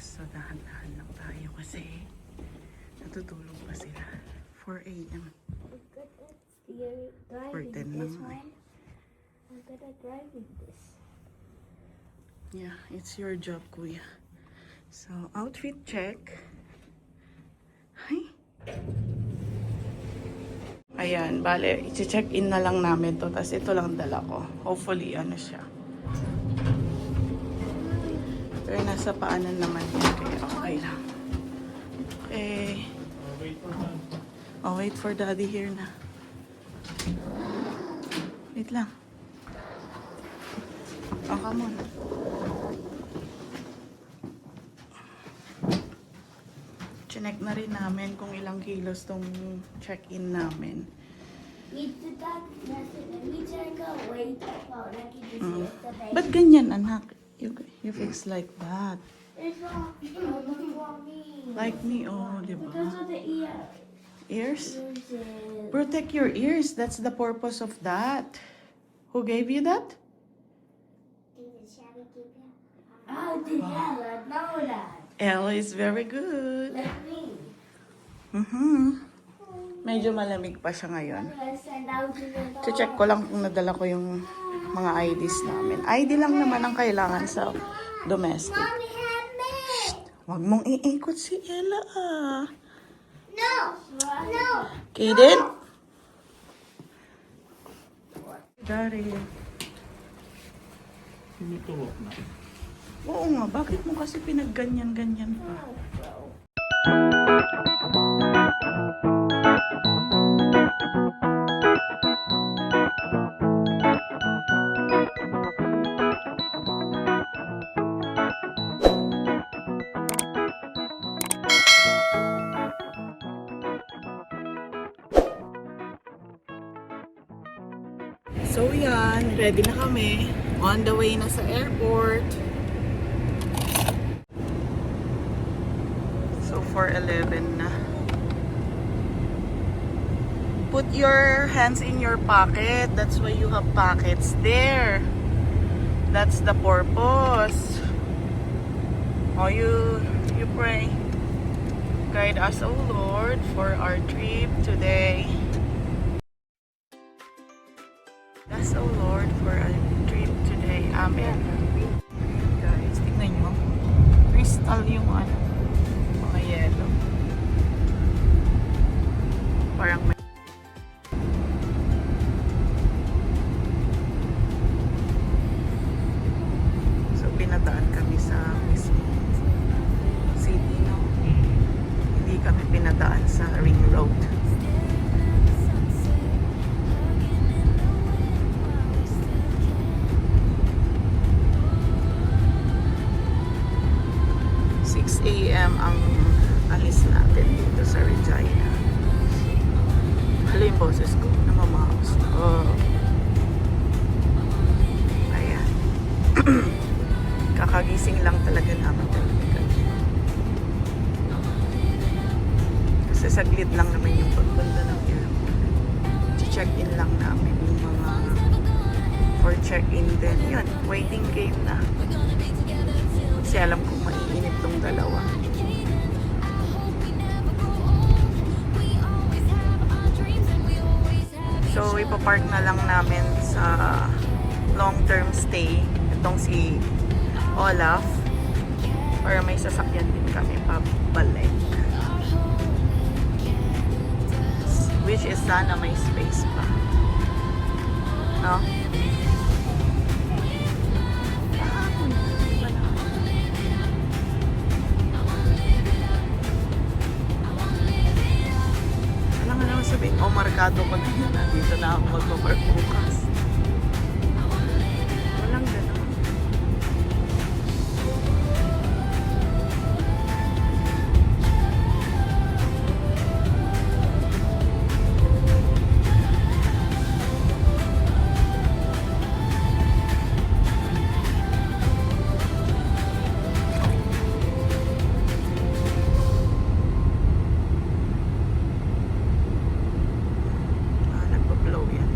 So, dahan-dahan lang tayo kasi natutulog pa sila. 4 a.m. Or 10 lang eh. I'm good at driving this. Yeah, it's your job, kuya. So, outfit check. Ay. Ayan, bale, i-check in na lang namin to. Tapos ito lang dala ko. Hopefully, ano siya. Pero nasa paanan naman yan. Kaya okay lang. Okay. Oh, wait for daddy here na. Wait lang. Oh, come on. Chinek na rin namin kung ilang kilos tong check-in namin. We did that yesterday. We didn't go wait about like you just yesterday. Ba't ganyan, anak? You fix like that. It's not for me. Like me, oh, di Because ba? of the ear. Ears? Uses. Protect your ears. That's the purpose of that. Who gave you that? Oh, did Ella know that? Ella is very good. Like me. Medyo malamig pa siya ngayon. I'm gonna send out to the dog. Check ko lang kung nadala ko yung mga IDs namin. ID lang naman ang kailangan sa domestic. Mommy had me. Huwag mong iikot si Ella ah. No. No. Kaden? Dari. Tumutulog na. Oo nga, bakit mo kasi pinagganyan-ganyan pa? So yan, ready na kami. On the way na sa airport. So 4:11 na. Put your hands in your pocket. That's why you have pockets there. That's the purpose. Oh, you pray. Guide us, O Lord, for our trip today. Us, O Lord, for our trip today. Amen. Guys, tingnan nyo. Crystal yung ano, mga yellow. Parang may so, pinadaan kami sa mismo city, no? Hindi kami pinadaan sa ring road. AM ang alis natin dito sa Regina. Hala yung boses ko, namamaos. Oh. Ayan. Kakagising lang talaga namin talaga. Kasi saglit lang naman yung pagpunta ng airport. Check-in lang namin yung mga for check-in din. Yun, waiting game na. Kasi alam kong maiinit tong dalawa. So, ipapark na lang namin sa long-term stay. Itong si Olaf. Para may sasakyan din kami pabalik. Which is sana may space pa. No? Sabihin, oh, markado ko na dito na ako magpapark bukas. Walang gano'n. Nagpa-blow yan.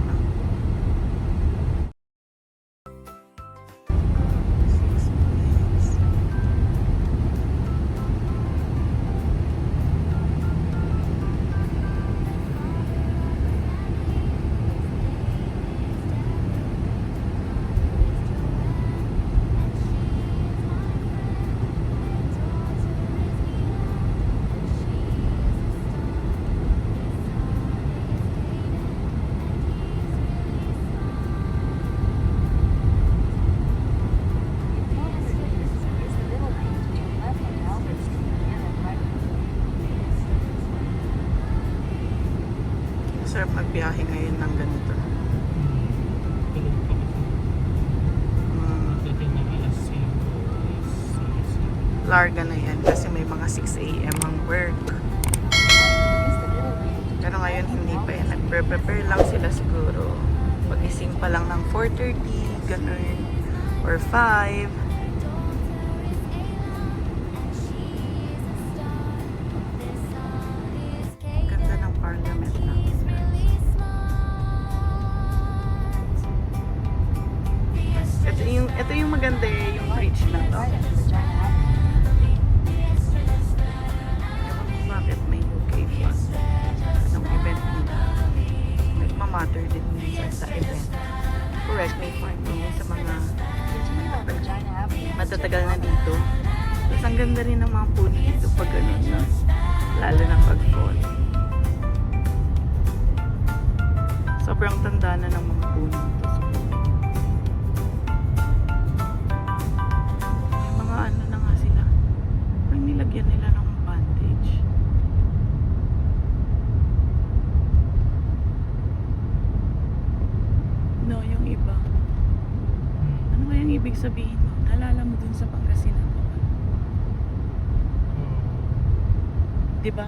biyahe ngayon ng ganito. Tulog pa kasi. Mm, Dating ng alas 5 is larga na yan kasi may mga 6 a.m. ang work. Pero ngayon hindi pa yan. Nagpre-prepare lang sila siguro. Pagising pa lang ng 4:30, ganun. Or 5. Ganda ng parliament namin. Ito yung maganda yung bridge na to. Ewan ko bakit may UK flag. Anong event nila. Nagmamatter din minsan sa event. Correct me if I'm wrong sa mga matatagal na dito. Tapos ang ganda rin ng mga puno dito pag ganun na. Lalo na pag fall. Sobrang tanda na ng mga puno dito. May mga ano na nga sila. Parang nilagyan nila ng bandage. No, yung iba. Ano kayang ibig sabihin mo? Naalala mo dun sa Pangasinan mo? Diba?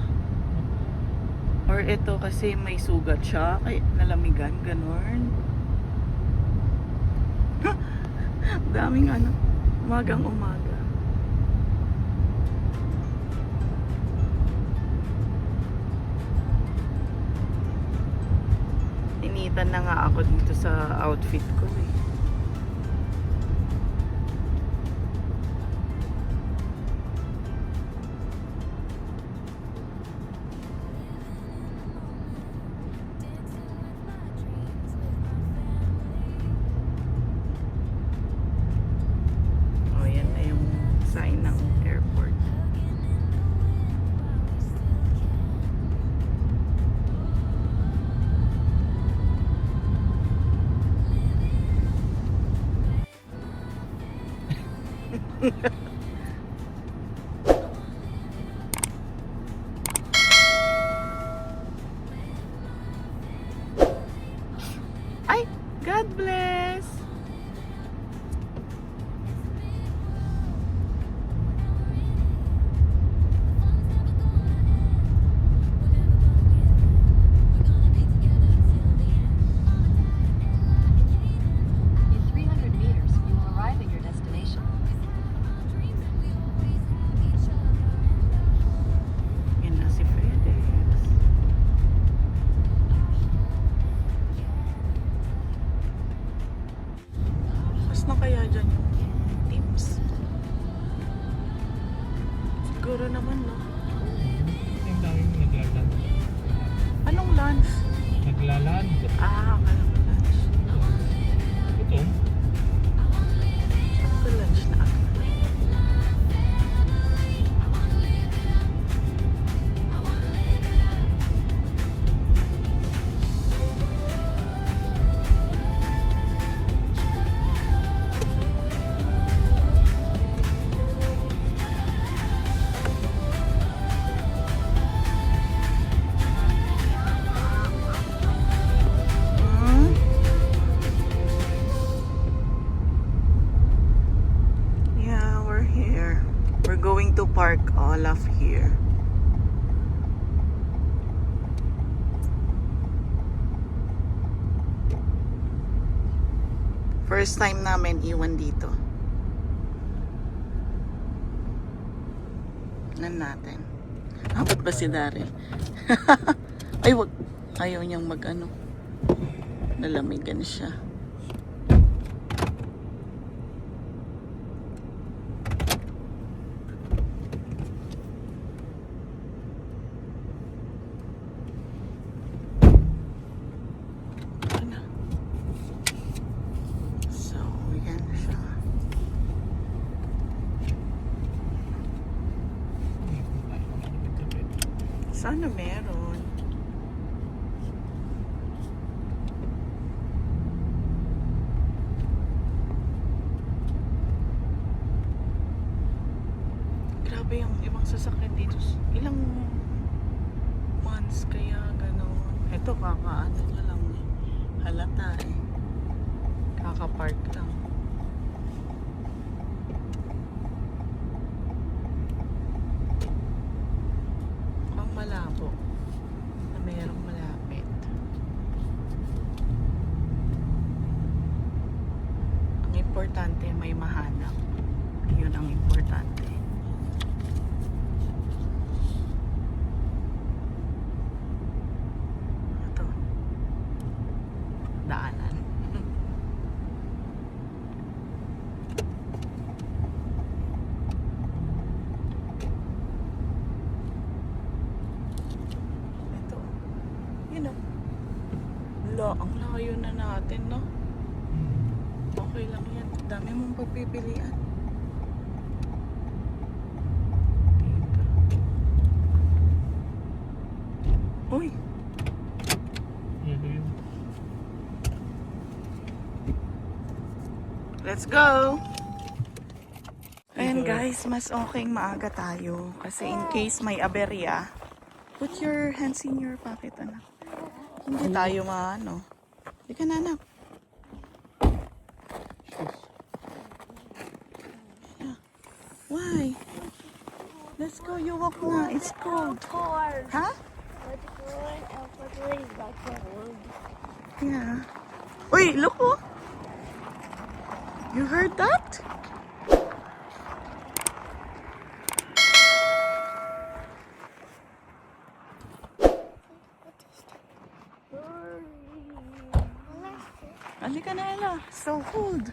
Or ito kasi may sugat siya, kaya nalamigan, ganon. Daming ano, umagang umaga. Initan na nga ako dito sa outfit ko eh. Oh, yan na yung sign ng airport. Ay, God bless. In 300 meters, you will arrive at your destination. Yan na si FedEx. Mas na kaya dyan yung Teams? Siguro naman, no? Yung daming naglaland. Anong lunch? Naglaland. Ah, akala ko lunch. Ito. Sabi ko lunch na agad. Hmm? Yeah, we're here. We're going to park Olaf here. First time namin iwan dito. Nan natin. Abot ba si Daryl? Ay, wag. Ayaw niyang mag-ano. Nalamigan siya. Ano? So, yan siya. Sana meron. Grabe yung ibang sasakyan dito. Ilang months kaya ganon. Ito, kakaano ka lang eh. Halata eh. Kaka-park lang. Mukhang malabo na mayroong malapit. Ang importante may mahanap. Yun ang importante. Ito. Daanan. Ito. Yun o. Wala, ang layo na natin, no? Okay lang yan. Dami mong pagpipilian. Dito. Uy! Yan yun. Let's go! Ayan guys, mas okay maaga tayo. Kasi in case may aberya, put your hands in your pocket, anak. Hindi tayo maano. Hindi ka na, anak. Yeah. Why? Let's go, you walk na. It's cold. Cold. Huh? But cold and cold is not cold. Yeah. Uy, look oh! You heard that? Halika na, Ella. So cold.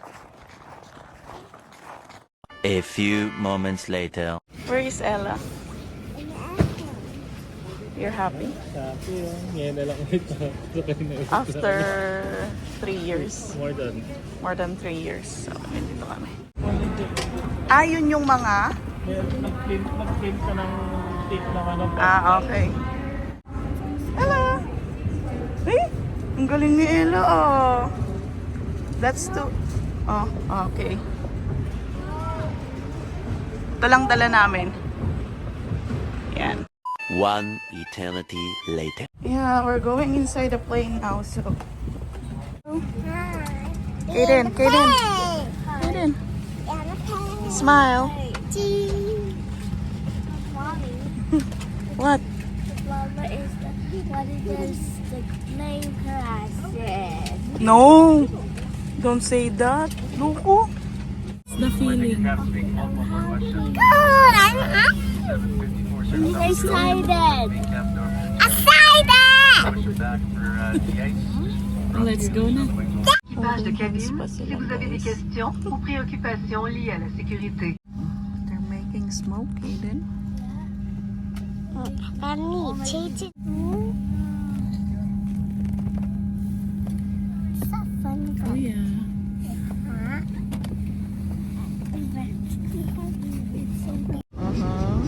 A few moments later. Where is Ella? You're happy? Sabi yun. Ngayon na lang ulit. Sakay na ulit. After 3 years. More than. More than 3 years. So, dito kami. Ah, yun yung mga? Nag-print ka ng tape ng ano. Ah, okay. Ella! Hey! Ang galing ni Ella, oh. That's too... Oh, okay. Ito lang dala namin. Yan. One eternity later. Yeah, we're going inside the plane now, so... Kaden, Kaden. Kaden. Smile. Mommy, What? Mama is the main classes. No! Don't say that. Loko. It's the feeling. Good, I'm happy. I'm excited. Let's go na. Équipage de cabine, si vous avez des questions ou préoccupations liées à la sécurité. They're making smoke, Kaden. Mommy, change it. So fun. Oh, yeah. Uh-huh.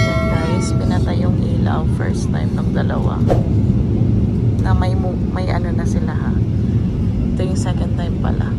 Yan guys, pinatay yung ilaw first time ng dalawa. Na may ano na sila ha. Ito yung second time pala.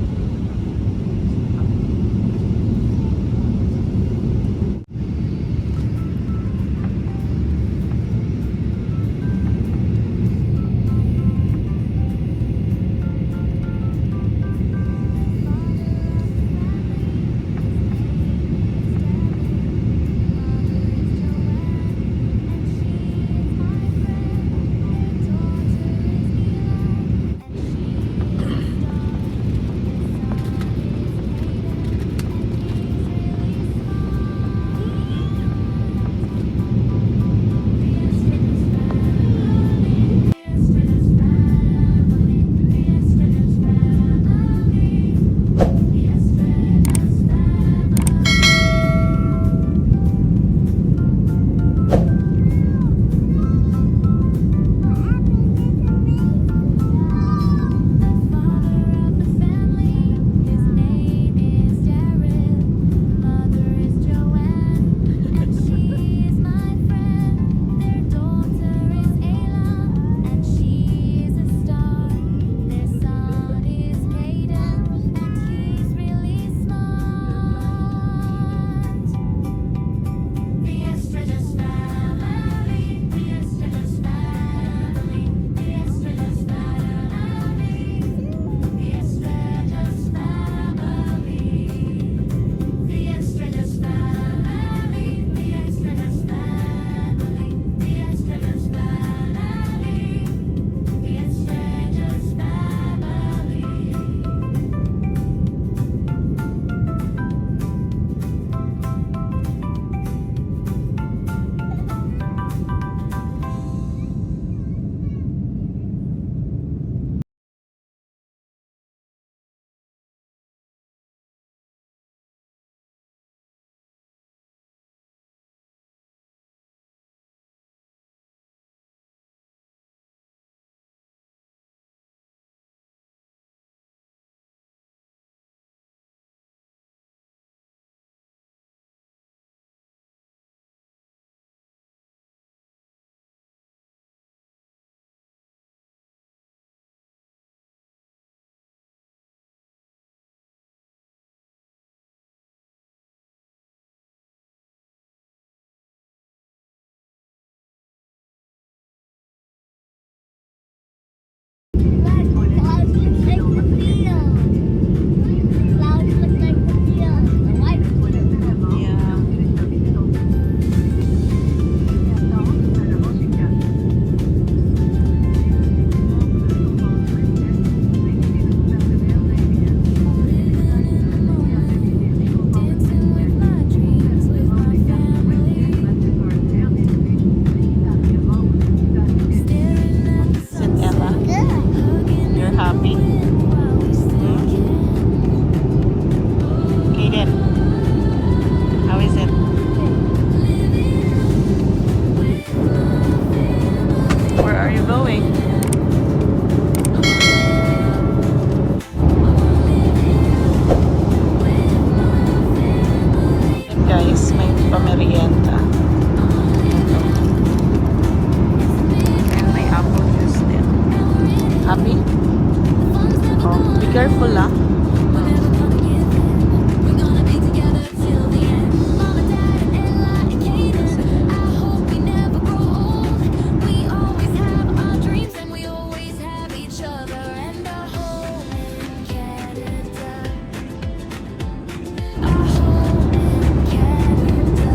Careful ah. We're never gonna give in. We're gonna be together till the end. Mama, Dad, and Ella, and Kaden. I hope we never grow old. We always have our dreams and we always have each other and our home in Canada. Our home in Canada.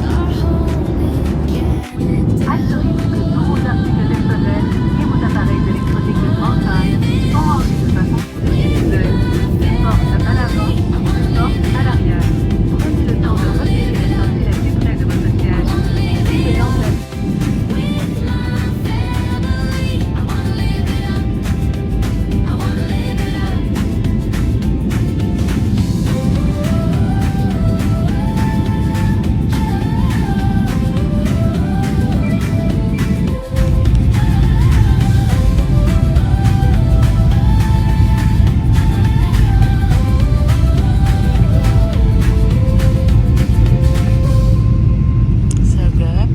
Our home in Canada. Assurez-vous que tous vos articles personnels et vos appareils électroniques de montagne sont rangés de façon individuelle, d'une porte à l'avant, d'une porte à l'arrière. Prenez le temps de retirer les sorties les plus près de votre siège. Suivez l'anglais. So good.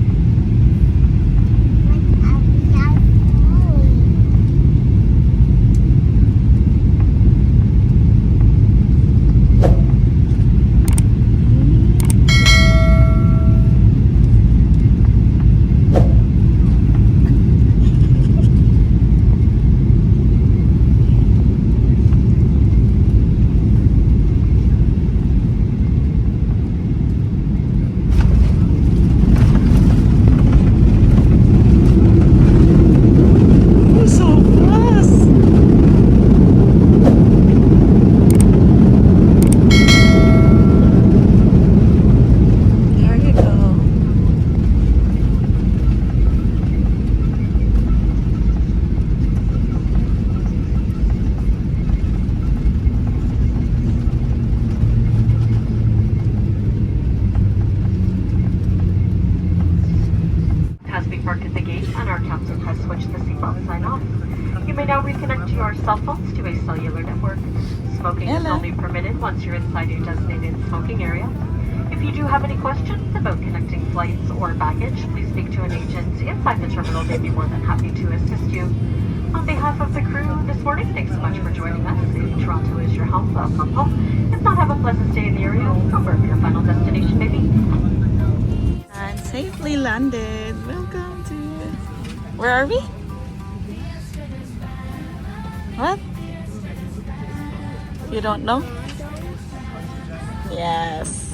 You're so fast. There you go. Has been parked at the gate and our captain has switched the seatbelt sign off. You may now reconnect to your cell phones to a cellular network. Smoking is Hello. only permitted once you're inside your designated smoking area. If you do have any questions about connecting flights or baggage, please speak to an agent inside the terminal. They'd be more than happy to assist you. On behalf of the crew this morning, thanks so much for joining us. If Toronto is your home, welcome home. If not, have a pleasant stay in the area, or wherever your final destination may be. And safely landed. Welcome to. Where are we? What? You don't know? Yes.